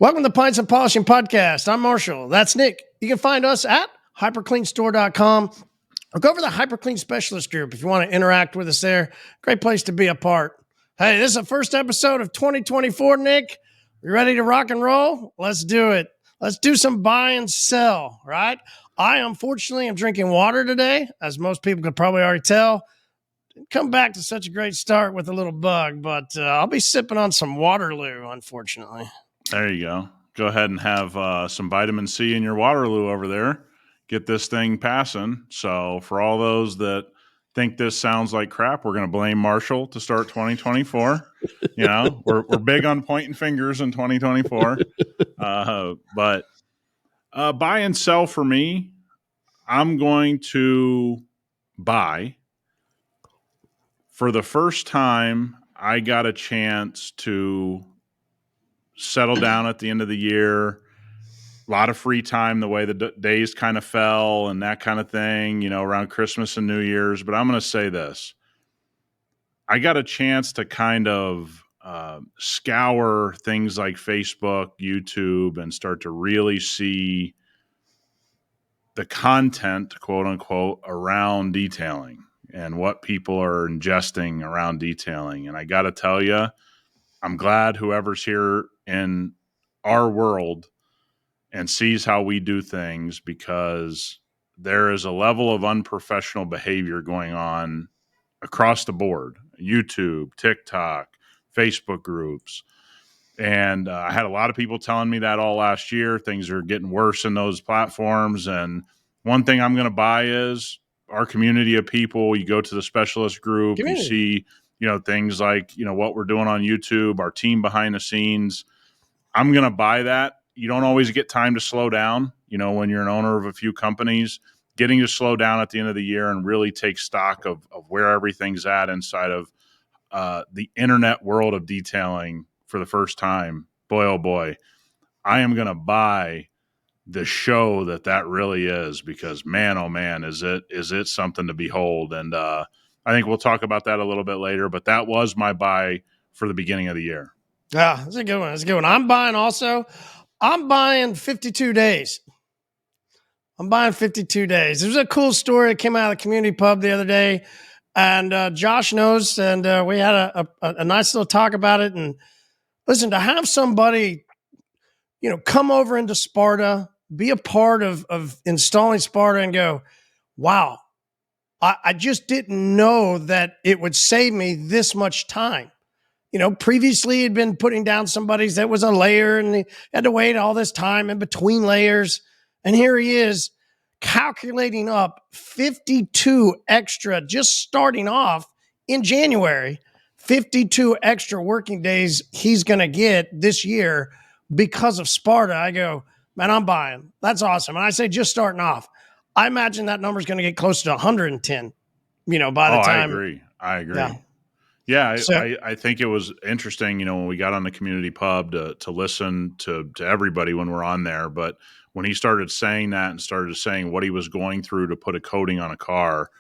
Welcome to Pints Polishing Podcast. I'm Marshall. That's Nick. You can find us at hyperCLEANstore.com or go over to the hyperCLEAN Specialist Group if you want to interact with us there. Great place to be a part. Hey, this is the first episode of 2024, Nick. You ready to rock and roll? Let's do it. Let's do some buy and sell, right? I, unfortunately, am drinking water today, as most people could probably already tell. Didn't come back to such a great start with a little bug, but I'll be sipping on some Waterloo, unfortunately. There you go. Go ahead and have some vitamin C in your Waterloo over there. Get this thing passing. So for all those that think this sounds like crap, we're going to blame Marshall to start 2024. You know, we're big on pointing fingers in 2024. But buy and sell for me, I'm going to buy. For the first time, I got a chance to settle down at the end of the year. A lot of free time, the way the days kind of fell and that kind of thing, you know, around Christmas and New Year's. But I'm going to say this. I got a chance to kind of scour things like Facebook, YouTube, and start to really see the content, quote unquote, around detailing and what people are ingesting around detailing. And I got to tell you, I'm glad whoever's here in our world and sees how we do things, because there is a level of unprofessional behavior going on across the board. YouTube, TikTok, Facebook groups. And I had a lot of people telling me that all last year. Things are getting worse in those platforms. And one thing I'm going to buy is our community of people. You go to the specialist group, you see, you know, things like, you know, what we're doing on YouTube, our team behind the scenes. I'm going to buy that. You don't always get time to slow down. You know, when you're an owner of a few companies, getting to slow down at the end of the year and really take stock of where everything's at inside of the internet world of detailing for the first time. Boy, oh boy, I am going to buy the show that really is, because man, oh man, is it something to behold. And I think we'll talk about that a little bit later, but that was my buy for the beginning of the year. Yeah, that's a good one. That's a good one. I'm buying 52 days. I'm buying 52 days. There's a cool story that came out of the community pub the other day, and Josh knows, and we had a nice little talk about it. And listen, to have somebody, you know, come over into Sparta, be a part of installing Sparta and go, wow, I just didn't know that it would save me this much time. You know, previously he'd been putting down somebody's that was a layer and he had to wait all this time in between layers. And here he is calculating up 52 extra, just starting off in January, 52 extra working days he's going to get this year because of Sparta. I go, man, I'm buying. That's awesome. And I say just starting off. I imagine that number is going to get close to 110, you know, by the time. I agree. Yeah, I think it was interesting, you know, when we got on the community pub to listen to everybody when we're on there. But when he started saying that and started saying what he was going through to put a coating on a car,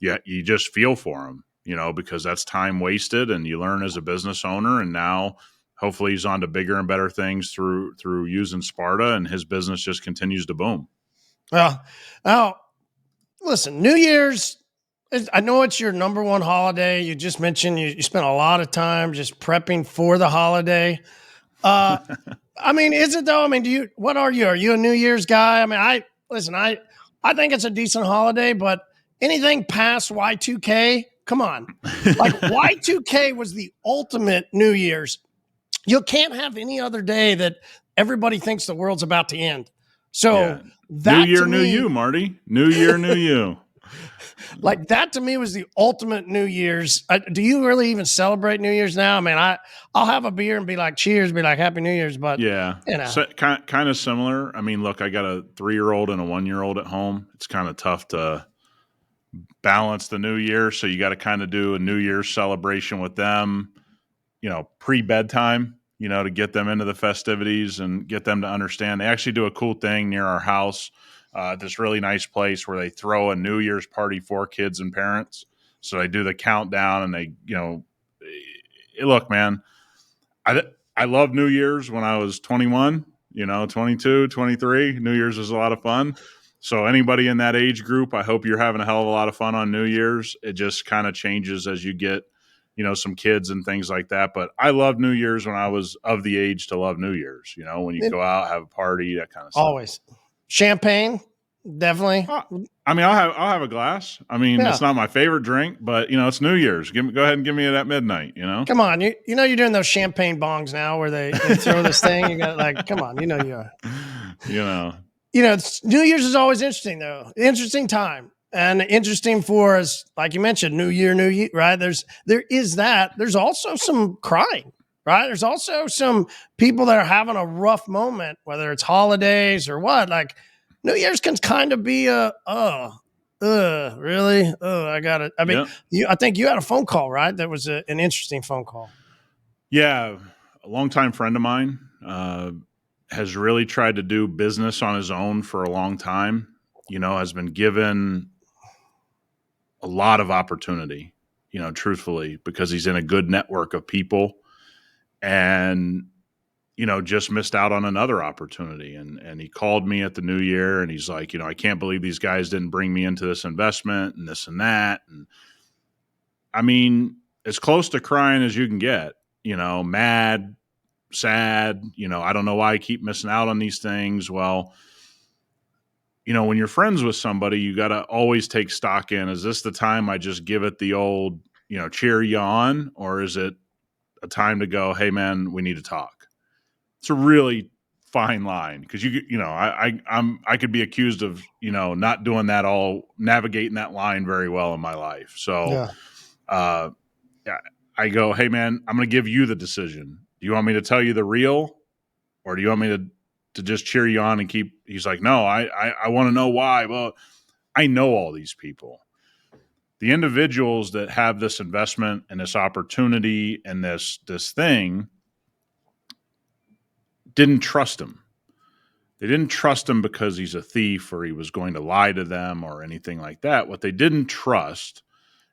yeah, you just feel for him, you know, because that's time wasted, and you learn as a business owner. And now hopefully he's on to bigger and better things through using Sparta, and his business just continues to boom. Well, now, listen, New Year's, I know it's your number one holiday. You just mentioned you spent a lot of time just prepping for the holiday. I mean, is it though? I mean, what are you? Are you a New Year's guy? I mean, I think it's a decent holiday, but anything past Y2K, come on. Like Y2K was the ultimate New Year's. You can't have any other day that everybody thinks the world's about to end. So yeah. that New Year, New You, Marty. New Year, New You. Like that to me was the ultimate New Year's. Do you really even celebrate New Year's now? I mean, I'll have a beer and be like, cheers, be like, Happy New Year's. But yeah, you know. So, kind of similar. I mean, look, I got a 3-year-old and a 1-year-old at home. It's kind of tough to balance the New Year. So you got to kind of do a New Year's celebration with them, you know, pre-bedtime, you know, to get them into the festivities and get them to understand. They actually do a cool thing near our house. This really nice place where they throw a New Year's party for kids and parents. So they do the countdown and they, you know, look, man, I loved New Year's when I was 21, 22, 23. New Year's was a lot of fun. So anybody in that age group, I hope you're having a hell of a lot of fun on New Year's. It just kind of changes as you get, some kids and things like that. But I loved New Year's when I was of the age to love New Year's, when you go out, have a party, that kind of stuff. Always. Champagne, definitely. I'll have a glass. It's not my favorite drink, but it's New Year's. Go ahead and give me it at midnight. Come on, you're doing those champagne bongs now, where they throw this thing. You got come on, you are. New Year's is always interesting though. Interesting time, and interesting for us, like you mentioned, New Year, right? There is that. There's also some crying, right? There's also some people that are having a rough moment, whether it's holidays or what. Like New Year's can kind of be really? I got it. I think you had a phone call, right? That was an interesting phone call. Yeah. A longtime friend of mine has really tried to do business on his own for a long time, has been given a lot of opportunity, truthfully, because he's in a good network of people and, just missed out on another opportunity. And he called me at the new year and he's like, I can't believe these guys didn't bring me into this investment and this and that. And as close to crying as you can get, mad, sad, I don't know why I keep missing out on these things. Well, when you're friends with somebody, you got to always take stock in, is this the time I just give it the old, cheer you on, or is it a time to go, hey man, we need to talk? It's a really fine line because I could be accused of, not doing that, all navigating that line very well in my life. So, I go, hey man, I'm going to give you the decision. Do you want me to tell you the real, or do you want me to just cheer you on and keep? He's like, no, I want to know why. Well, I know all these people. The individuals that have this investment and this opportunity and this thing didn't trust him. They didn't trust him because he's a thief or he was going to lie to them or anything like that. What they didn't trust,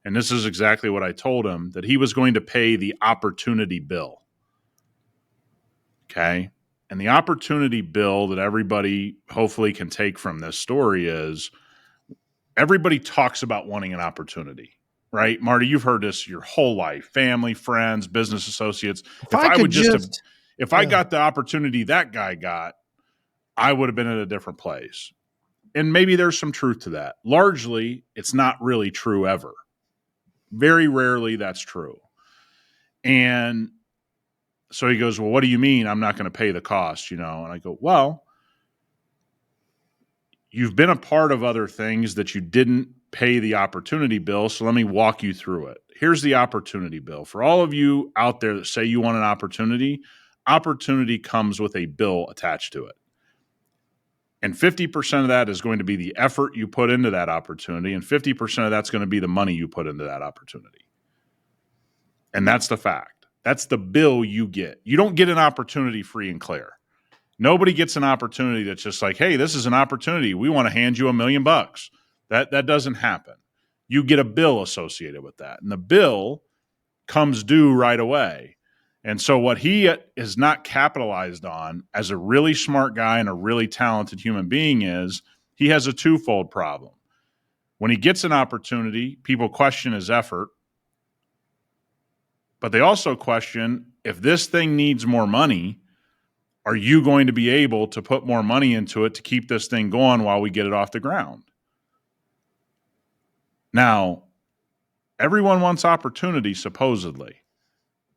and this is exactly what I told him, that he was going to pay the opportunity bill. Okay? And the opportunity bill that everybody hopefully can take from this story is everybody talks about wanting an opportunity, right? Marty, you've heard this your whole life, family, friends, business associates. If I got the opportunity that guy got, I would have been in a different place. And maybe there's some truth to that. Largely, it's not really true ever. Very rarely that's true. And so he goes, well, what do you mean I'm not going to pay the cost, And I go, well, you've been a part of other things that you didn't pay the opportunity bill, so let me walk you through it. Here's the opportunity bill. For all of you out there that say you want an opportunity comes with a bill attached to it. And 50% of that is going to be the effort you put into that opportunity, and 50% of that's going to be the money you put into that opportunity. And that's the fact. That's the bill you get. You don't get an opportunity free and clear. Nobody gets an opportunity that's just like, hey, this is an opportunity. We want to hand you $1 million. That doesn't happen. You get a bill associated with that. And the bill comes due right away. And so what he is not capitalized on as a really smart guy and a really talented human being is he has a twofold problem. When he gets an opportunity, people question his effort. But they also question, if this thing needs more money, are you going to be able to put more money into it to keep this thing going while we get it off the ground? Now, everyone wants opportunity, supposedly.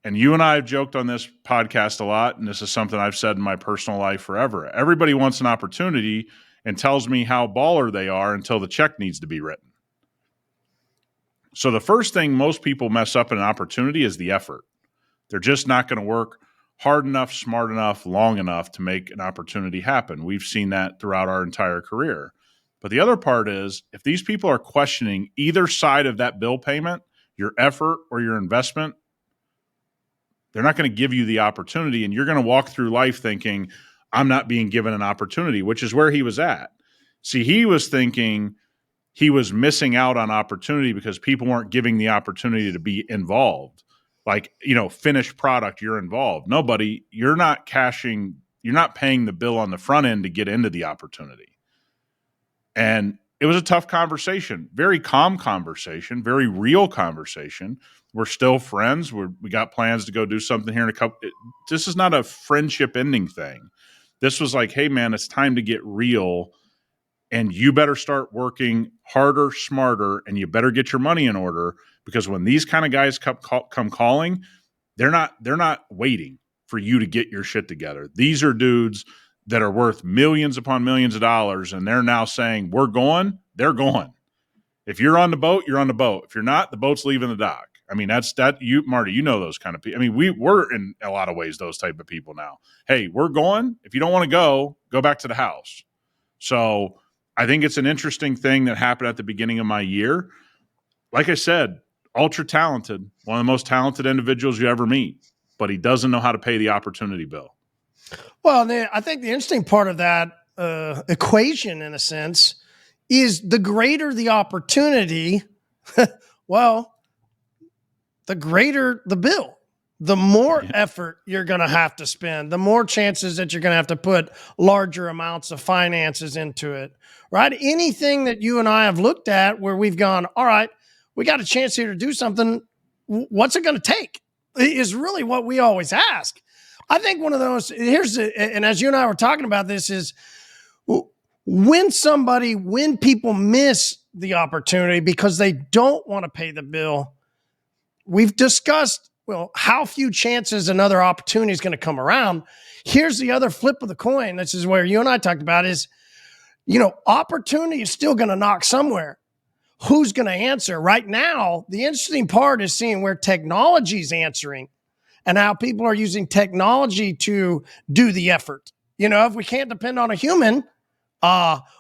And you and I have joked on this podcast a lot, and this is something I've said in my personal life forever. Everybody wants an opportunity and tells me how baller they are until the check needs to be written. So the first thing most people mess up in an opportunity is the effort. They're just not going to work hard enough, smart enough, long enough to make an opportunity happen. We've seen that throughout our entire career. But the other part is, if these people are questioning either side of that bill payment, your effort or your investment, they're not going to give you the opportunity, and you're going to walk through life thinking, I'm not being given an opportunity, which is where he was at. See, he was thinking he was missing out on opportunity because people weren't giving the opportunity to be involved. like, finished product, you're involved. Nobody, you're not paying the bill on the front end to get into the opportunity. And it was a tough conversation, very calm conversation, very real conversation. We're still friends. We got plans to go do something here in a couple. This is not a friendship ending thing. This was like, hey man, it's time to get real, and you better start working harder, smarter, and you better get your money in order, because when these kind of guys come calling, they're not waiting for you to get your shit together. These are dudes that are worth millions upon millions of dollars, and they're now saying, we're going, they're going. If you're on the boat, you're on the boat. If you're not, the boat's leaving the dock. I mean, you, Marty, you know those kind of people. I mean, we're in a lot of ways those type of people now. Hey, we're going. If you don't want to go back to the house. So I think it's an interesting thing that happened at the beginning of my year. Like I said, ultra talented, one of the most talented individuals you ever meet, but he doesn't know how to pay the opportunity bill. Well, I think the interesting part of that equation, in a sense, is the greater the opportunity, well, the greater the bill. The more effort you're going to have to spend, the more chances that you're going to have to put larger amounts of finances into it, right? Anything that you and I have looked at where we've gone, all right, we got a chance here to do something. What's it going to take is really what we always ask. I think one of those, and as you and I were talking about this, is when people miss the opportunity because they don't want to pay the bill. We've discussed, how few chances another opportunity is going to come around. Here's the other flip of the coin. This is where you and I talked about is, opportunity is still going to knock somewhere. Who's going to answer? Right now, the interesting part is seeing where technology is answering and how people are using technology to do the effort. If we can't depend on a human,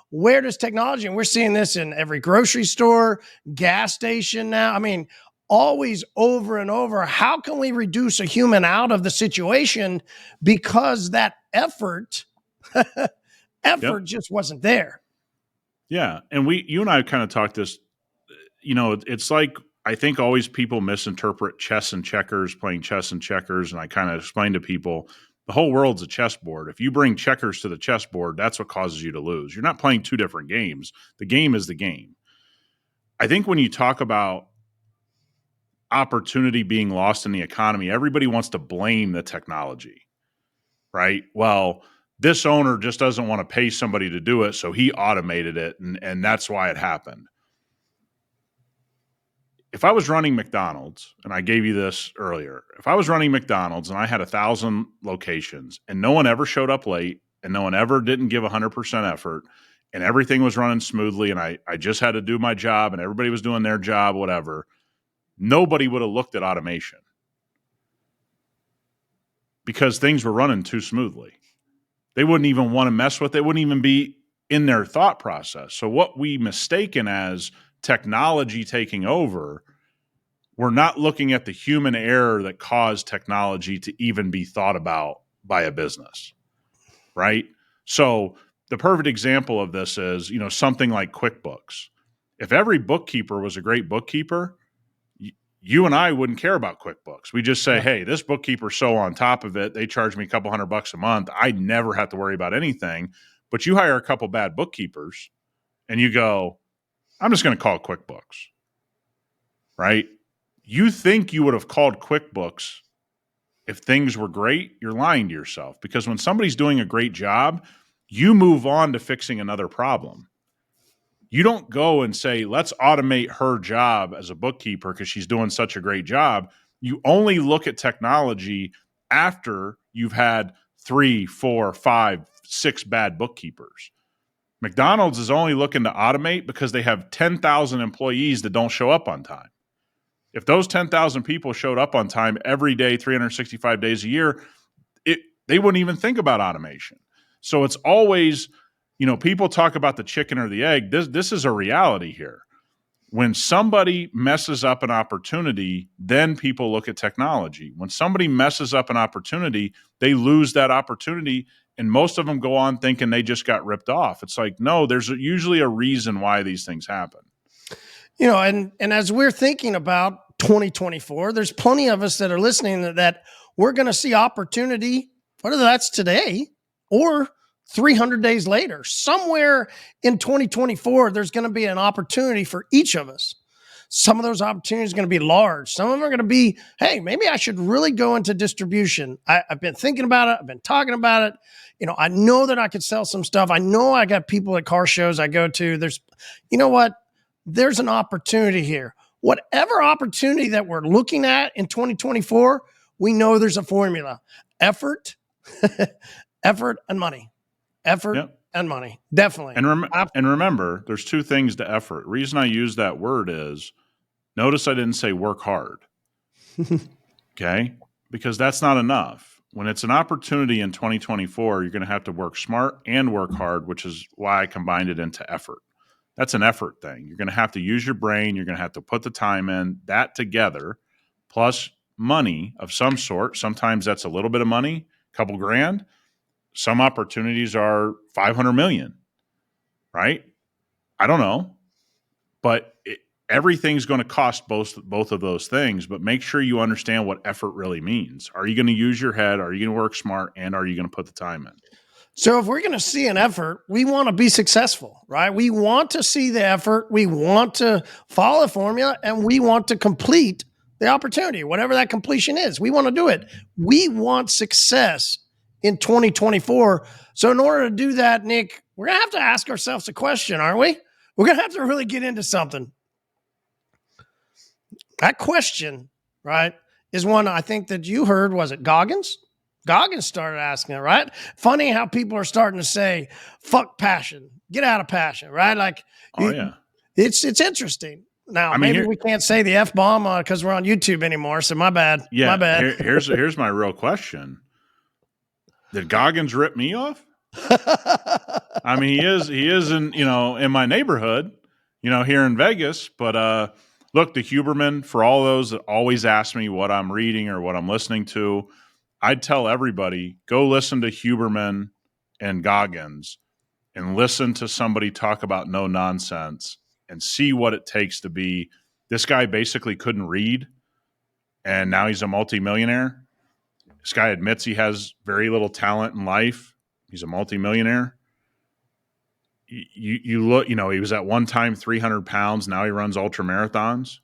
where does technology, and we're seeing this in every grocery store, gas station now. I mean, always over and over, how can we reduce a human out of the situation because that effort just wasn't there. Yeah. And you and I kind of talked this, it's like, I think always people misinterpret chess and checkers, playing chess and checkers. And I kind of explain to people, the whole world's a chessboard. If you bring checkers to the chessboard, that's what causes you to lose. You're not playing two different games. The game is the game. I think when you talk about opportunity being lost in the economy, everybody wants to blame the technology, right? Well, this owner just doesn't want to pay somebody to do it, so he automated it, and that's why it happened. If I was running McDonald's, and I gave you this earlier, if I was running McDonald's and I had 1,000 locations and no one ever showed up late and no one ever didn't give 100% effort and everything was running smoothly and I just had to do my job and everybody was doing their job, whatever, nobody would have looked at automation because things were running too smoothly. They wouldn't even want to mess with it. It wouldn't even be in their thought process. So what we mistaken as technology taking over, we're not looking at the human error that caused technology to even be thought about by a business, right? So the perfect example of this is, something like QuickBooks. If every bookkeeper was a great bookkeeper, you and I wouldn't care about QuickBooks. We just say, hey, this bookkeeper's so on top of it. They charge me a couple $100 a month. I never have to worry about anything. But you hire a couple bad bookkeepers and you go, I'm just going to call it QuickBooks, right? You think you would have called QuickBooks if things were great. You're lying to yourself, because when somebody's doing a great job, you move on to fixing another problem. You don't go and say, let's automate her job as a bookkeeper because she's doing such a great job. You only look at technology after you've had 3, 4, 5, 6 bad bookkeepers. McDonald's is only looking to automate because they have 10,000 employees that don't show up on time. If those 10,000 people showed up on time every day, 365 days a year, they wouldn't even think about automation. So it's always, people talk about the chicken or the egg. This is a reality here. When somebody messes up an opportunity, then people look at technology. When somebody messes up an opportunity, they lose that opportunity, and most of them go on thinking they just got ripped off. It's like, no, there's usually a reason why these things happen. And as we're thinking about 2024. There's plenty of us that are listening that we're going to see opportunity, whether that's today or 300 days later. Somewhere in 2024, there's going to be an opportunity for each of us. Some of those opportunities are going to be large. Some of them are going to be, hey, maybe I should really go into distribution. I've been thinking about it. I've been talking about it. I know that I could sell some stuff. I know I got people at car shows I go to. You know what? There's an opportunity here. Whatever opportunity that we're looking at in 2024, we know there's a formula. Effort, effort and money. Effort and money. Definitely. And remember, there's two things to effort. Reason I use that word is, notice I didn't say work hard. Okay? Because that's not enough. When it's an opportunity in 2024, you're going to have to work smart and work hard, which is why I combined it into effort. That's an effort thing. You're going to have to use your brain. You're going to have to put the time in. That together, plus money of some sort. Sometimes that's a little bit of money, a couple grand. Some opportunities are 500 million, right? I don't know. But everything's going to cost both of those things. But make sure you understand what effort really means. Are you going to use your head? Are you going to work smart? And are you going to put the time in? So if we're going to see an effort, we want to be successful, right? We want to see the effort. We want to follow the formula, and we want to complete the opportunity, whatever that completion is. We want to do it. We want success in 2024. So in order to do that, Nick, we're going to have to ask ourselves a question, aren't we? We're going to have to really get into something. That question, right, is one I think that you heard. Was it Goggins? Goggins started asking it, right? Funny how people are starting to say, fuck passion, get out of passion, right? Like, it's interesting. Now, maybe we can't say the F-bomb because we're on YouTube anymore, so my bad. Yeah, my bad. Here's my real question. Did Goggins rip me off? I mean, he is in my neighborhood, here in Vegas, but look, the Huberman, for all those that always ask me what I'm reading or what I'm listening to, I'd tell everybody, go listen to Huberman and Goggins and listen to somebody talk about no nonsense and see what it takes to be. This guy basically couldn't read, and now he's a multimillionaire. This guy admits he has very little talent in life. He's a multimillionaire. You look, he was at one time 300 pounds. Now he runs ultra marathons.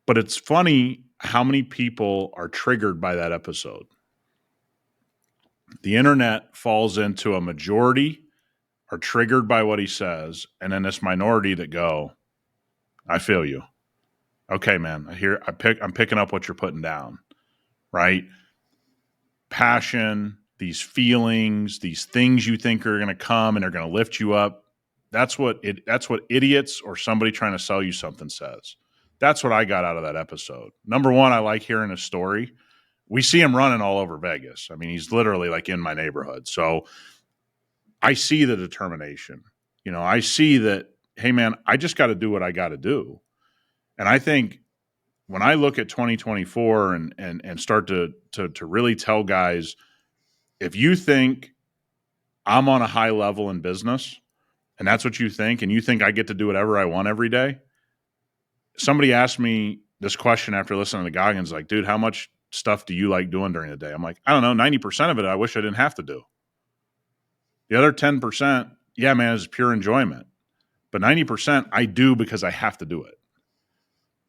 But it's funny how many people are triggered by that episode. The internet falls into a majority are triggered by what he says, and then this minority that go, I feel you. Okay, man, I'm picking up what you're putting down, right? Passion, these feelings, these things you think are going to come and are going to lift you up. That's what idiots or somebody trying to sell you something says. That's what I got out of that episode. Number one, I like hearing his story. We see him running all over Vegas. I mean, he's literally like in my neighborhood. So I see the determination. I see that, hey, man, I just got to do what I got to do. And I think when I look at 2024 and start to really tell guys, if you think I'm on a high level in business and that's what you think, and you think I get to do whatever I want every day. Somebody asked me this question after listening to Goggins, like, dude, how much stuff do you like doing during the day? I'm like, I don't know, 90% of it I wish I didn't have to do. The other 10%, yeah, man, is pure enjoyment. But 90% I do because I have to do it.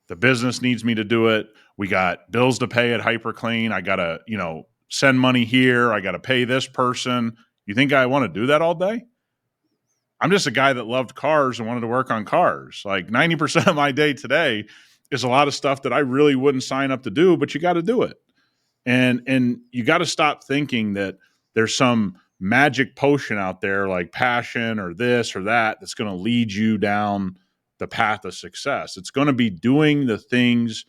The business needs me to do it. We got bills to pay at hyperCLEAN. I got to, send money here. I got to pay this person. You think I want to do that all day? I'm just a guy that loved cars and wanted to work on cars. Like 90% of my day today is a lot of stuff that I really wouldn't sign up to do, but you got to do it. And you got to stop thinking that there's some magic potion out there like passion or this or that's going to lead you down the path of success. It's going to be doing the things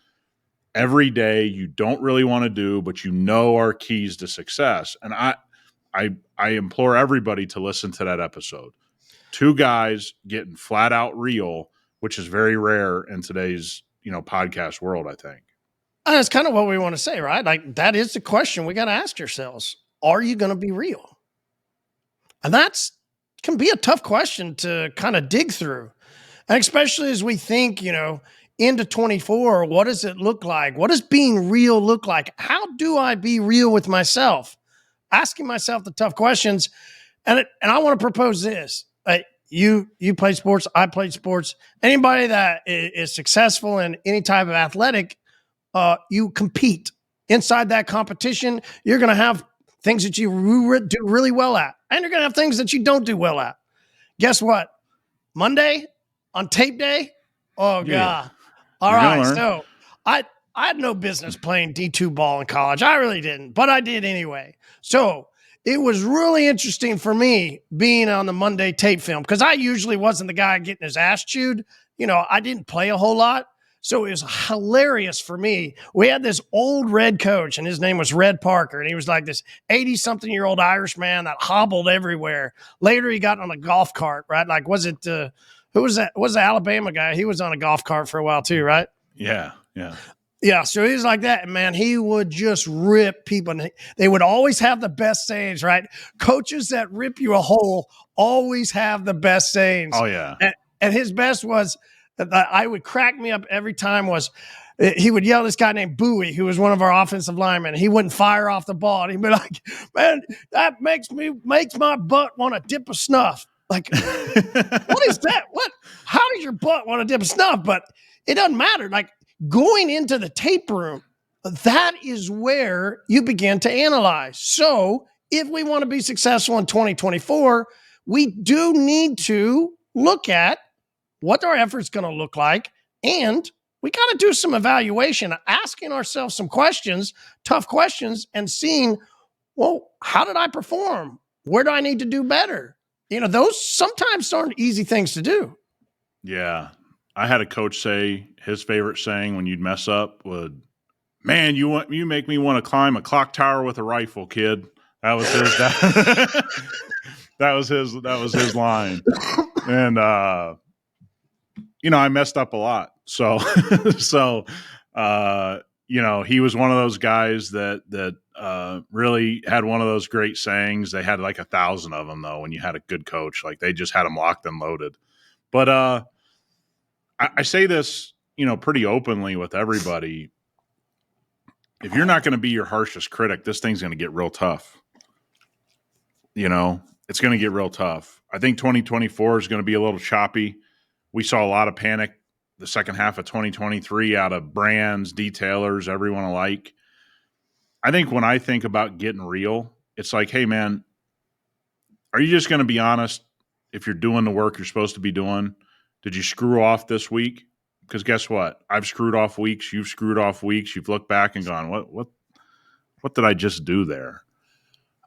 every day you don't really want to do, but are keys to success. And I implore everybody to listen to that episode. Two guys getting flat out real, which is very rare in today's, podcast world, I think. And that's kind of what we want to say, right? Like, that is the question we got to ask ourselves. Are you going to be real? And can be a tough question to kind of dig through. And especially as we think, into 24, what does it look like? What does being real look like? How do I be real with myself? Asking myself the tough questions. And I want to propose this. You played sports. I played sports. Anybody that is successful in any type of athletic, you compete. Inside that competition, you're going to have things that you do really well at, and you're going to have things that you don't do well at. Guess what? Monday on tape day. Oh God! All right. So I had no business playing D2 ball in college. I really didn't, but I did anyway. So it was really interesting for me being on the Monday tape film because I usually wasn't the guy getting his ass chewed. I didn't play a whole lot. So it was hilarious for me. We had this old red coach, and his name was Red Parker, and he was like this 80-something-year-old Irish man that hobbled everywhere. Later, he got on a golf cart, right? Like, was it who was that? Was the Alabama guy? He was on a golf cart for a while too, right? Yeah. Yeah, so he was like that, and man, he would just rip people. And they would always have the best sayings, right? Coaches that rip you a hole always have the best sayings. Oh, yeah. And his best was that I would crack me up every time was he would yell at this guy named Bowie, who was one of our offensive linemen. He wouldn't fire off the ball. And he'd be like, man, that makes my butt want to dip a snuff. Like, what is that? How does your butt want to dip a snuff? But it doesn't matter. Like, going into the tape room, that is where you begin to analyze. So if we want to be successful in 2024, we do need to look at what our effort's going to look like. And we got to do some evaluation, asking ourselves some questions, tough questions, and seeing, well, how did I perform? Where do I need to do better? Those sometimes aren't easy things to do. Yeah. I had a coach say his favorite saying when you'd mess up would, man, you make me want to climb a clock tower with a rifle, kid. That was his that was his line. And I messed up a lot. So he was one of those guys that really had one of those great sayings. They had like 1,000 of them though. When you had a good coach, like they just had them locked and loaded. But I say this, pretty openly with everybody. If you're not going to be your harshest critic, this thing's going to get real tough. It's going to get real tough. I think 2024 is going to be a little choppy. We saw a lot of panic the second half of 2023 out of brands, detailers, everyone alike. I think when I think about getting real, it's like, hey, man, are you just going to be honest if you're doing the work you're supposed to be doing? Did you screw off this week? Because guess what? I've screwed off weeks. You've screwed off weeks. You've looked back and gone, what did I just do there?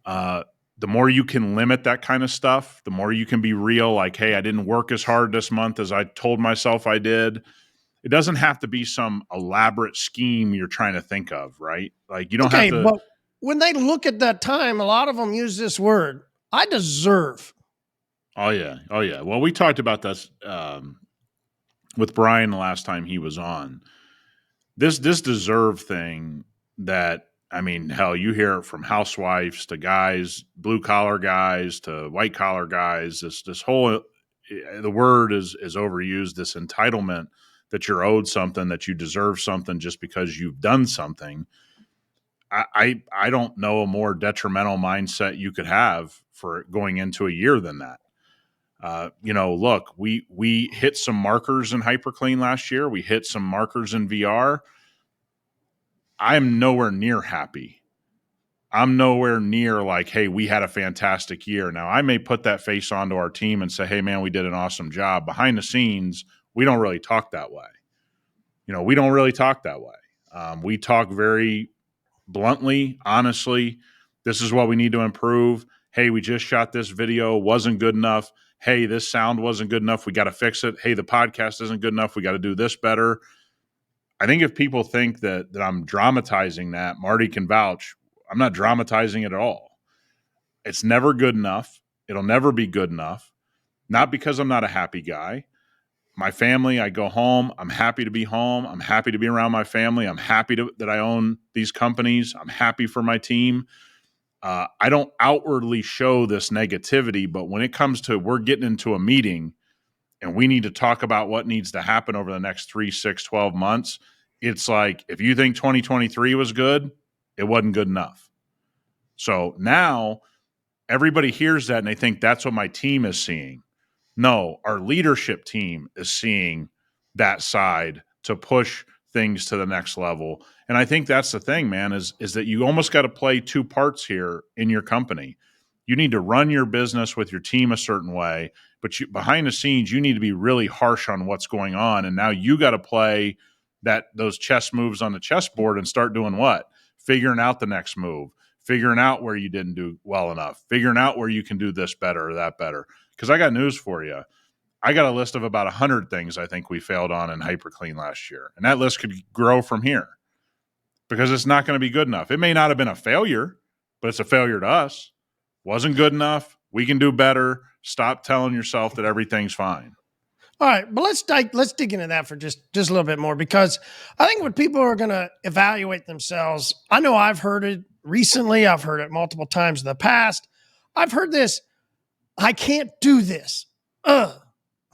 The more you can limit that kind of stuff, the more you can be real. Like, hey, I didn't work as hard this month as I told myself I did. It doesn't have to be some elaborate scheme you're trying to think of, right? Like you don't have to. But when they look at that time, a lot of them use this word, I deserve. Oh, yeah. Well, we talked about this with Brian the last time he was on. This deserve thing that, I mean, hell, you hear it from housewives to guys, blue-collar guys to white-collar guys. This whole the word is overused, this entitlement that you're owed something, that you deserve something just because you've done something. I don't know a more detrimental mindset you could have for going into a year than that. Look, we hit some markers in hyperCLEAN last year. We hit some markers in VR. I'm nowhere near happy. I'm nowhere near like, hey, we had a fantastic year. Now, I may put that face onto our team and say, hey, man, we did an awesome job. Behind the scenes, we don't really talk that way. We don't really talk that way. We talk very bluntly, honestly. This is what we need to improve. Hey, we just shot this video, wasn't good enough. Hey, this sound wasn't good enough. We got to fix it. Hey, the podcast isn't good enough. We got to do this better. I think if people think that I'm dramatizing that, Marty can vouch. I'm not dramatizing it at all. It's never good enough. It'll never be good enough. Not because I'm not a happy guy. My family, I go home. I'm happy to be home. I'm happy to be around my family. I'm happy that I own these companies. I'm happy for my team. I don't outwardly show this negativity, but when it comes to we're getting into a meeting and we need to talk about what needs to happen over the next 3, 6, 12 months. It's like, if you think 2023 was good, it wasn't good enough. So now everybody hears that and they think that's what my team is seeing. No, our leadership team is seeing that side to push things to the next level. And I think that's the thing, man, is that you almost got to play two parts here in your company. You need to run your business with your team a certain way, but behind the scenes, you need to be really harsh on what's going on. And now you got to play those chess moves on the chessboard and start doing what? Figuring out the next move, figuring out where you didn't do well enough, figuring out where you can do this better or that better. Because I got news for you. I got a list of about 100 things I think we failed on in hyperCLEAN last year. And that list could grow from here because it's not going to be good enough. It may not have been a failure, but it's a failure to us. Wasn't good enough. We can do better. Stop telling yourself that everything's fine. All right, but let's dig into that for just a little bit more, because I think when people are going to evaluate themselves, I know I've heard it recently. I've heard it multiple times in the past. I've heard this: I can't do this. I'm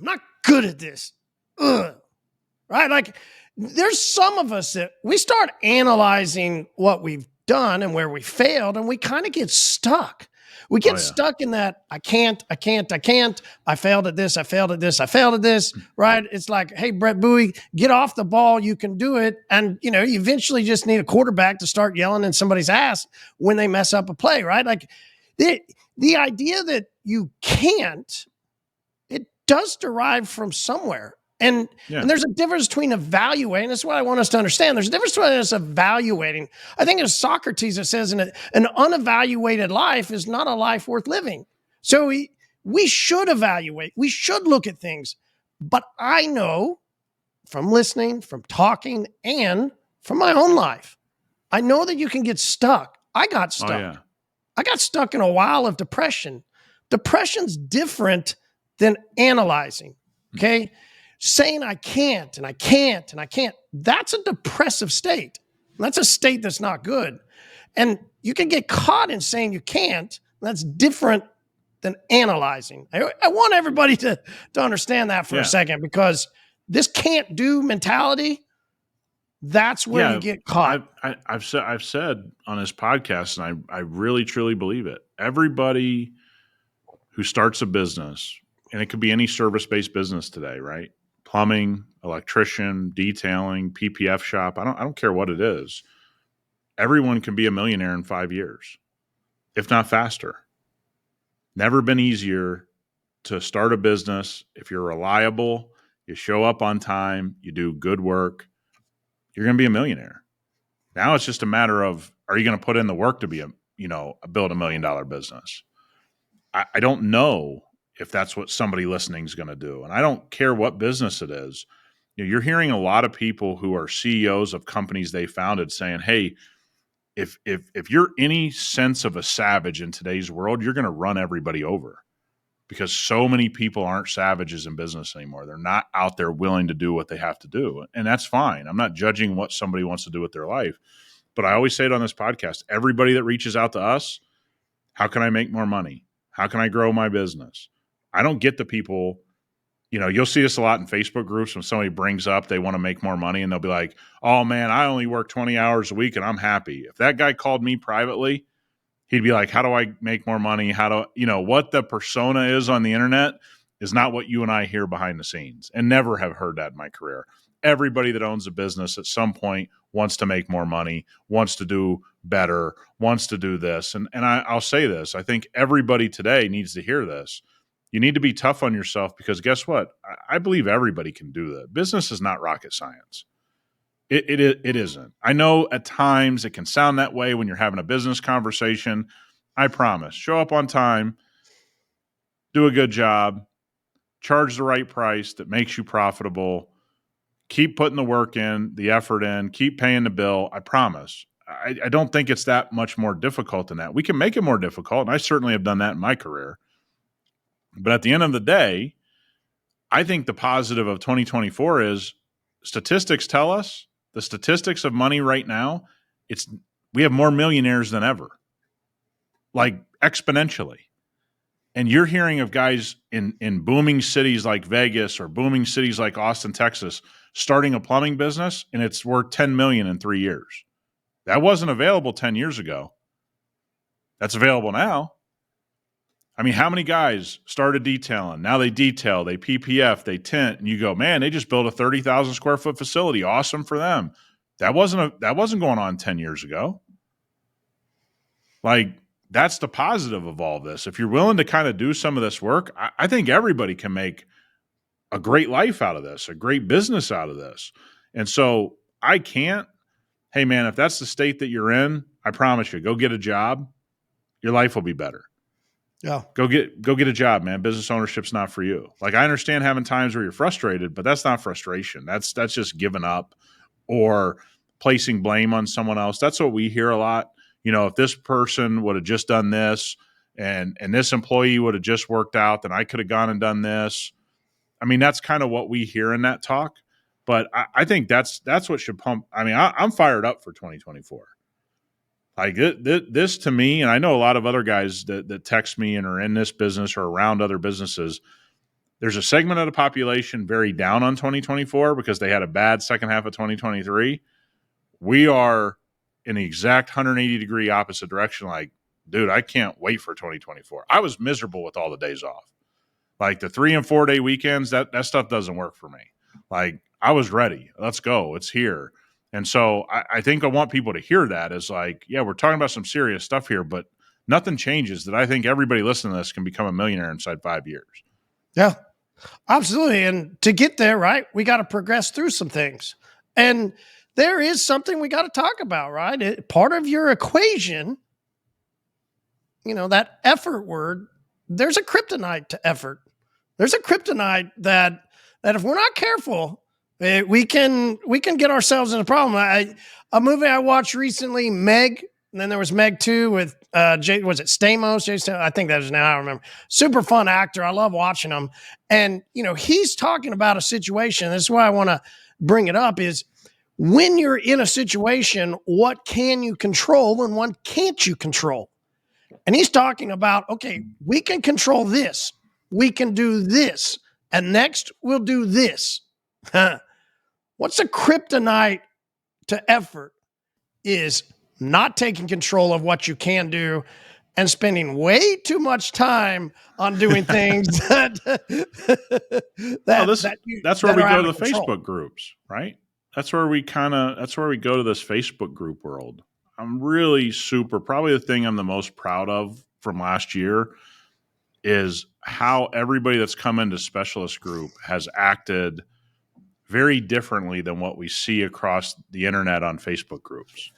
not good at this. Right? Like, there's some of us that we start analyzing what we've done and where we failed, and we kind of get stuck. We get stuck in that, I can't. I failed at this. Right? It's like, hey, Brett Bowie, get off the ball. You can do it. And, you eventually just need a quarterback to start yelling in somebody's ass when they mess up a play, right? Like, the idea that you can't, it does derive from somewhere. And there's a difference between evaluating. That's what I want us to understand. There's a difference between us evaluating. I think it's Socrates that says an unevaluated life is not a life worth living. So we should evaluate. We should look at things. But I know from listening, from talking, and from my own life, I know that you can get stuck. I got stuck. I got stuck in a while of depression. Depression's different than analyzing, okay? Saying I can't, that's a depressive state. That's a state that's not good. And you can get caught in saying you can't. That's different than analyzing. I want everybody to understand that for a second, because this can't do mentality, that's where you get caught. I've said on this podcast, and I really truly believe it. Everybody who starts a business, and it could be any service-based business today, right? Plumbing, electrician, detailing, PPF shop. I don't care what it is. Everyone can be a millionaire in 5 years, if not faster. Never been easier to start a business. If you're reliable, you show up on time, you do good work, you're going to be a millionaire. Now it's just a matter of, are you going to put in the work to be build $1 million business? I don't know if that's what somebody listening is going to do. And I don't care what business it is. You're hearing a lot of people who are CEOs of companies they founded saying, hey, if you're any sense of a savage in today's world, you're going to run everybody over, because so many people aren't savages in business anymore. They're not out there willing to do what they have to do. And that's fine. I'm not judging what somebody wants to do with their life. But I always say it on this podcast, everybody that reaches out to us, how can I make more money? How can I grow my business? I don't get the people, you'll see this a lot in Facebook groups when somebody brings up they want to make more money, and they'll be like, oh man, I only work 20 hours a week and I'm happy. If that guy called me privately, he'd be like, how do I make more money? What the persona is on the internet is not what you and I hear behind the scenes, and never have heard that in my career. Everybody that owns a business at some point wants to make more money, wants to do better, wants to do this. And I'll say this, I think everybody today needs to hear this. You need to be tough on yourself, because guess what? I believe everybody can do that. Business is not rocket science. It isn't. I know at times it can sound that way when you're having a business conversation. I promise. Show up on time, do a good job, charge the right price that makes you profitable, keep putting the work in, the effort in, keep paying the bill. I promise. I don't think it's that much more difficult than that. We can make it more difficult, and I certainly have done that in my career. But at the end of the day, I think the positive of 2024 is statistics tell us, the statistics of money right now, we have more millionaires than ever, like exponentially. And you're hearing of guys in booming cities like Vegas or booming cities like Austin, Texas, starting a plumbing business, and it's worth $10 million in 3 years. That wasn't available 10 years ago. That's available now. I mean, how many guys started detailing? Now they detail, they PPF, they tint, and you go, man, they just built a 30,000 square foot facility. Awesome for them. That wasn't going on 10 years ago. Like, that's the positive of all this. If you're willing to kind of do some of this work, I think everybody can make a great life out of this, a great business out of this. And so I can't. Hey, man, if that's the state that you're in, I promise you, go get a job. Your life will be better. Yeah. Go get a job, man. Business ownership's not for you. Like, I understand having times where you're frustrated, but that's not frustration. That's just giving up or placing blame on someone else. That's what we hear a lot. You know, if this person would have just done this and this employee would have just worked out, then I could have gone and done this. I mean, that's kind of what we hear in that talk. But I think that's what should pump. I mean, I'm fired up for 2024. Like this to me, and I know a lot of other guys that text me and are in this business or around other businesses. There's a segment of the population very down on 2024 because they had a bad second half of 2023. We are in the exact 180-degree opposite direction. Like, dude, I can't wait for 2024. I was miserable with all the days off. Like the 3 and 4 day weekends, that stuff doesn't work for me. Like, I was ready. Let's go. It's here. And so I think I want people to hear that as like, yeah, we're talking about some serious stuff here, but nothing changes that I think everybody listening to this can become a millionaire inside 5 years. Yeah, absolutely. And to get there, right, we got to progress through some things. And there is something we got to talk about, right? Part of your equation, you know, that effort word, there's a kryptonite to effort. There's a kryptonite that if we're not careful, we can get ourselves in a problem. A movie I watched recently, Meg, and then there was Meg 2 with was it Stamos? Jason, I think that is now. I remember. Super fun actor. I love watching him. And you know, he's talking about a situation. This is why I want to bring it up. Is when you're in a situation, what can you control and what can't you control? And he's talking about, okay, we can control this. We can do this. And next, we'll do this. What's a kryptonite to effort is not taking control of what you can do and spending way too much time on doing things that's where we go to the Facebook groups, right? That's where we go to this Facebook group world. I'm really probably the thing I'm the most proud of from last year is how everybody that's come into specialist group has acted very differently than what we see across the internet on Facebook groups.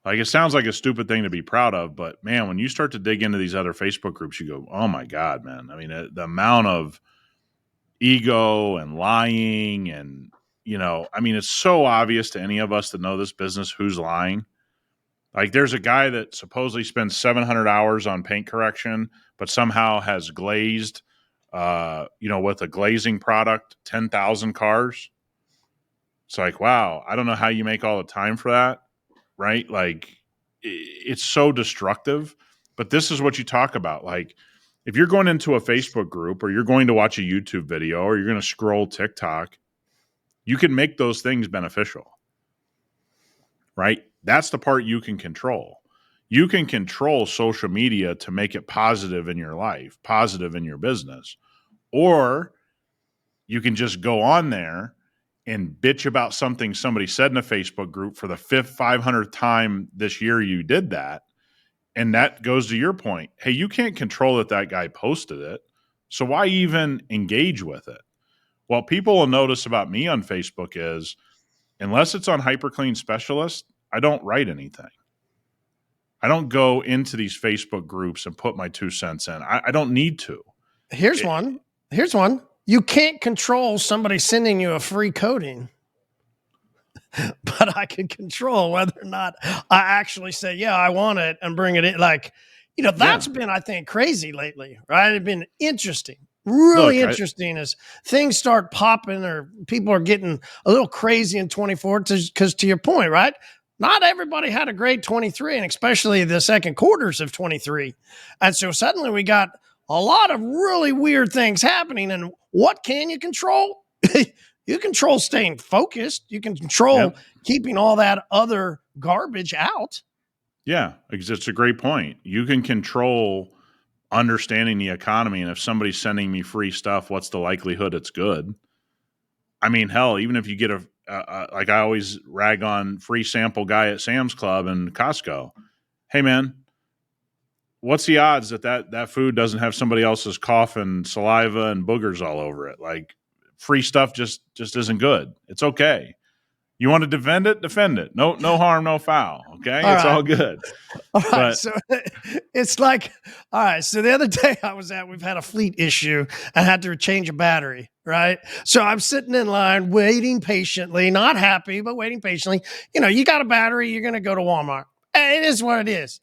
Like, it sounds like a stupid thing to be proud of, but man, when you start to dig into these other Facebook groups, you go, oh my God, man. I mean, the amount of ego and lying and, you know, I mean, it's so obvious to any of us that know this business who's lying. Like, there's a guy that supposedly spends 700 hours on paint correction, but somehow has glazed, with a glazing product, 10,000 cars. It's like, wow, I don't know how you make all the time for that, right? Like, it's so destructive. But this is what you talk about. Like, if you're going into a Facebook group or you're going to watch a YouTube video or you're going to scroll TikTok, you can make those things beneficial, right? That's the part you can control. You can control social media to make it positive in your life, positive in your business. Or you can just go on there and bitch about something somebody said in a Facebook group for the 500th time this year you did that. And that goes to your point. Hey, you can't control that guy posted it. So why even engage with it? What people will notice about me on Facebook is, unless it's on hyperCLEAN Specialist, I don't write anything. I don't go into these Facebook groups and put my 2 cents in. I don't need to. Here's one. You can't control somebody sending you a free coating, but I can control whether or not I actually say, yeah, I want it and bring it in. Like, you know, that's been, I think, crazy lately, right? It's been interesting, really interesting as things start popping or people are getting a little crazy in 24 because to your point, right? Not everybody had a great 23 and especially the second quarters of 23. And so suddenly we got a lot of really weird things happening. And what can you control? You control staying focused. You can control keeping all that other garbage out. Yeah, it's a great point. You can control understanding the economy, and if somebody's sending me free stuff, what's the likelihood it's good? I mean, hell, even if you get like I always rag on free sample guy at Sam's Club and Costco. Hey, man, what's the odds that food doesn't have somebody else's cough and saliva and boogers all over it? Like, free stuff just isn't good. It's okay. You want to defend it? Defend it. No harm, no foul. Okay, all good. All right, so it's like, all right. So the other day we've had a fleet issue. I had to change a battery. Right, so I'm sitting in line, waiting patiently, not happy, but waiting patiently. You got a battery. You're going to go to Walmart. It is what it is.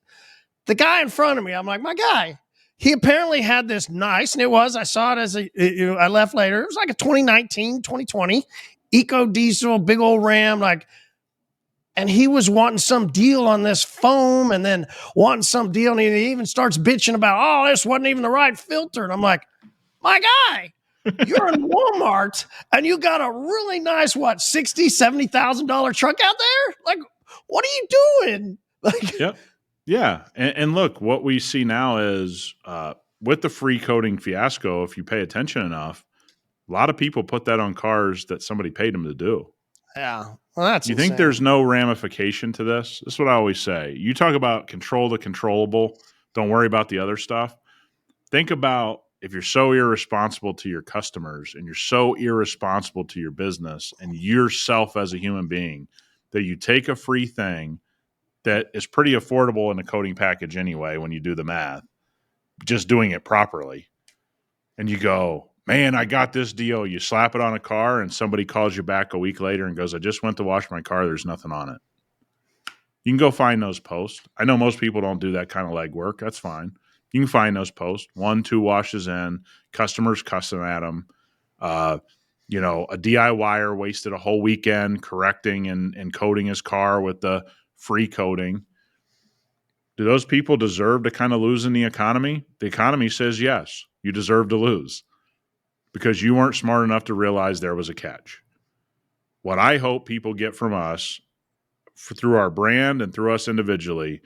The guy in front of me, I'm like, my guy. He apparently had this nice, and it was. I saw it as I left later. It was like a 2019, 2020 Eco Diesel, big old Ram, and he was wanting some deal on this foam and then wanting some deal. And he even starts bitching about, this wasn't even the right filter. And I'm like, my guy, you're in Walmart and you got a really nice, $60,000, $70,000 truck out there? Like, what are you doing? Like, yep. Yeah. And look, what we see now is with the free coating fiasco, if you pay attention enough, a lot of people put that on cars that somebody paid them to do. Yeah. Well, that's You insane. think there's no ramification to this? This is what I always say. You talk about control the controllable. Don't worry about the other stuff. Think about if you're so irresponsible to your customers and you're so irresponsible to your business and yourself as a human being that you take a free thing that is pretty affordable in the coating package anyway when you do the math, just doing it properly. And you go, man, I got this deal. You slap it on a car and somebody calls you back a week later and goes, I just went to wash my car. There's nothing on it. You can go find those posts. I know most people don't do that kind of legwork. That's fine. You can find those posts. 1-2 washes in, customers cussing at them. A DIYer wasted a whole weekend correcting and coating his car with the free coating. Do those people deserve to kind of lose in the economy? The economy says yes, you deserve to lose because you weren't smart enough to realize there was a catch. What I hope people get from us through our brand and through us individually,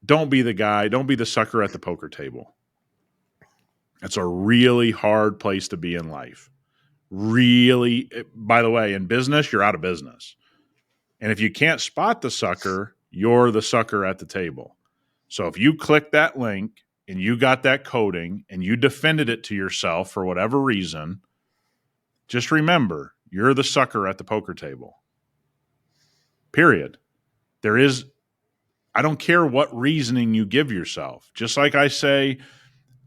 don't be the guy, don't be the sucker at the poker table. It's a really hard place to be in life. Really, by the way, in business, you're out of business. And if you can't spot the sucker, you're the sucker at the table. So if you click that link and you got that coating and you defended it to yourself for whatever reason, just remember, you're the sucker at the poker table. Period. I don't care what reasoning you give yourself. Just like I say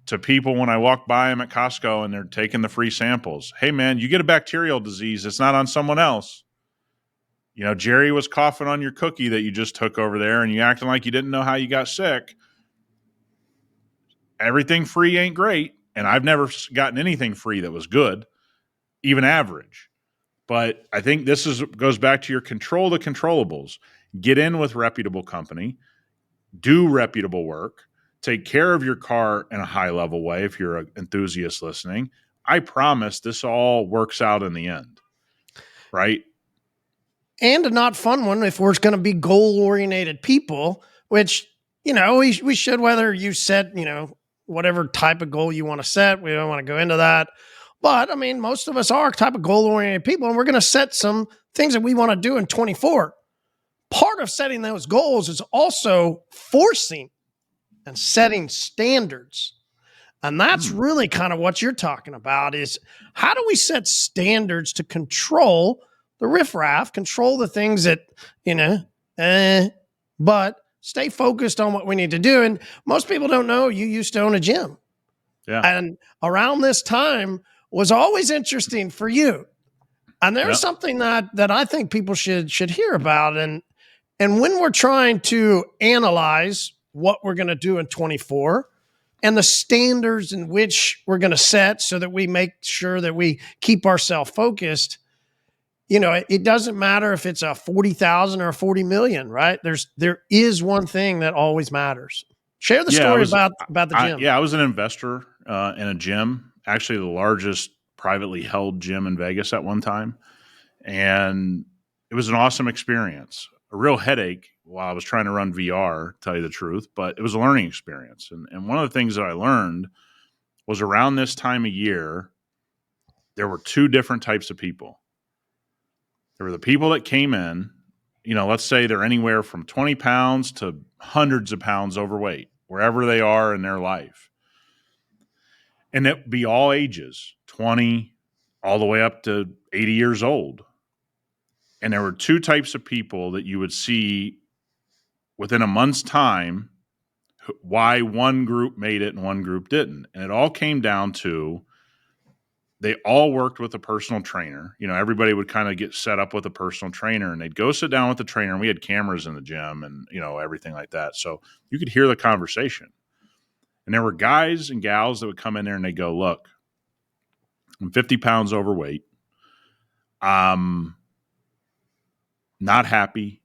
to people when I walk by them at Costco and they're taking the free samples, hey man, you get a bacterial disease, it's not on someone else. Jerry was coughing on your cookie that you just took over there and you acting like you didn't know how you got sick. Everything free ain't great. And I've never gotten anything free that was good, even average. But I think this goes back to your control the controllables. Get in with reputable company, do reputable work, take care of your car in a high level way if you're an enthusiast listening. I promise this all works out in the end, right? And a not fun one if we're going to be goal-oriented people, which, we should, whether you set, whatever type of goal you want to set. We don't want to go into that. But, most of us are type of goal-oriented people, and we're going to set some things that we want to do in 24. Part of setting those goals is also forcing and setting standards. And that's really kind of what you're talking about is how do we set standards to control the riffraff, control the things that, but stay focused on what we need to do. And most people don't know you used to own a gym. Yeah. And around this time was always interesting for you. And there's something that I think people should hear about. And when we're trying to analyze what we're going to do in 24 and the standards in which we're going to set so that we make sure that we keep ourselves focused, it doesn't matter if it's a 40,000 or a 40 million, right? There is one thing that always matters. Share the Yeah, story about the gym. I was an investor in a gym, actually the largest privately held gym in Vegas at one time. And it was an awesome experience. A real headache while I was trying to run VR, to tell you the truth, but it was a learning experience. And one of the things that I learned was around this time of year, there were two different types of people. There were the people that came in, let's say they're anywhere from 20 pounds to hundreds of pounds overweight, wherever they are in their life. And it would be all ages, 20 all the way up to 80 years old. And there were two types of people that you would see within a month's time why one group made it and one group didn't. And it all came down to they all worked with a personal trainer. Everybody would kind of get set up with a personal trainer and they'd go sit down with the trainer. And we had cameras in the gym and, everything like that. So you could hear the conversation. And there were guys and gals that would come in there and they go, look, I'm 50 pounds overweight. I'm not happy.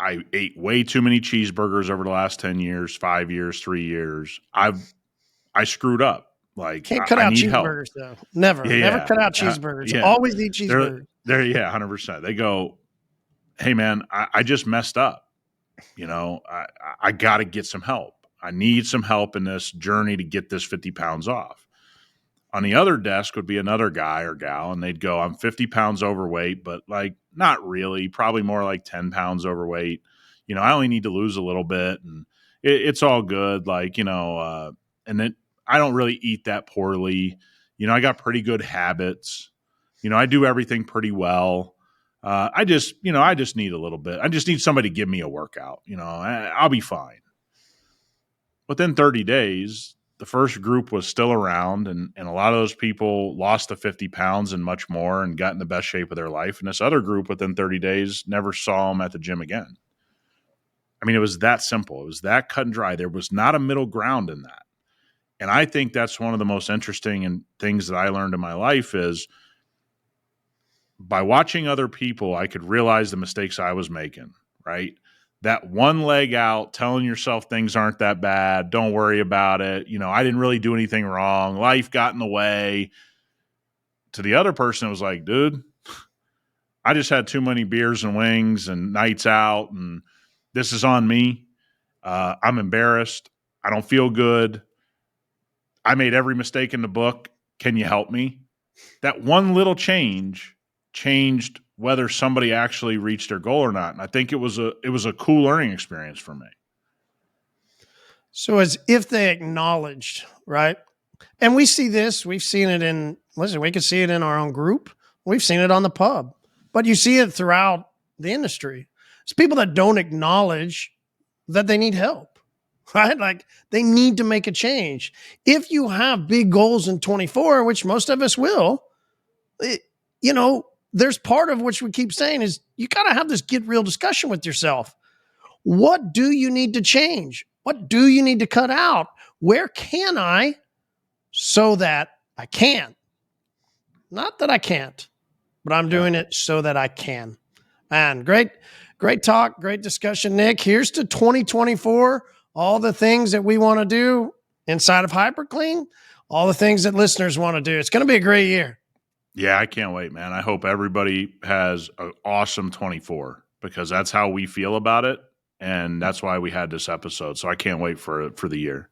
I ate way too many cheeseburgers over the last 10 years, 5 years, 3 years. I screwed up. Like, Can't cut I out need help. cheeseburgers though. Never cut out cheeseburgers. Yeah. Always eat cheeseburgers. They're 100%. They go, hey man, I just messed up. I got to get some help. I need some help in this journey to get this 50 pounds off. On the other desk would be another guy or gal, and they'd go, I'm 50 pounds overweight, but like not really, probably more like 10 pounds overweight. I only need to lose a little bit, and it's all good. Like, and then I don't really eat that poorly. I got pretty good habits. I do everything pretty well. I just need a little bit. I just need somebody to give me a workout. I'll be fine. Within 30 days, the first group was still around, and a lot of those people lost the 50 pounds and much more and got in the best shape of their life. And this other group within 30 days never saw them at the gym again. I mean, it was that simple. It was that cut and dry. There was not a middle ground in that. And I think that's one of the most interesting things that I learned in my life is by watching other people, I could realize the mistakes I was making, right? That one leg out, telling yourself things aren't that bad. Don't worry about it. I didn't really do anything wrong. Life got in the way. To the other person, it was like, dude, I just had too many beers and wings and nights out, and this is on me. I'm embarrassed. I don't feel good. I made every mistake in the book. Can you help me? That one little change changed whether somebody actually reached their goal or not. And I think it was a cool learning experience for me. So as if they acknowledged, right? And we see this, we've seen it we can see it in our own group. We've seen it on the pub, but you see it throughout the industry. It's people that don't acknowledge that they need help, right? Like they need to make a change. If you have big goals in 24, which most of us will, there's part of which we keep saying is you got to have this get real discussion with yourself. What do you need to change? What do you need to cut out? Where can I so that I can? Not that I can't, but I'm doing it so that I can. And great talk, great discussion, Nick. Here's to 2024, all the things that we want to do inside of hyperCLEAN, all the things that listeners want to do. It's going to be a great year. Yeah, I can't wait, man. I hope everybody has an awesome 24 because that's how we feel about it. And that's why we had this episode. So I can't wait for the year.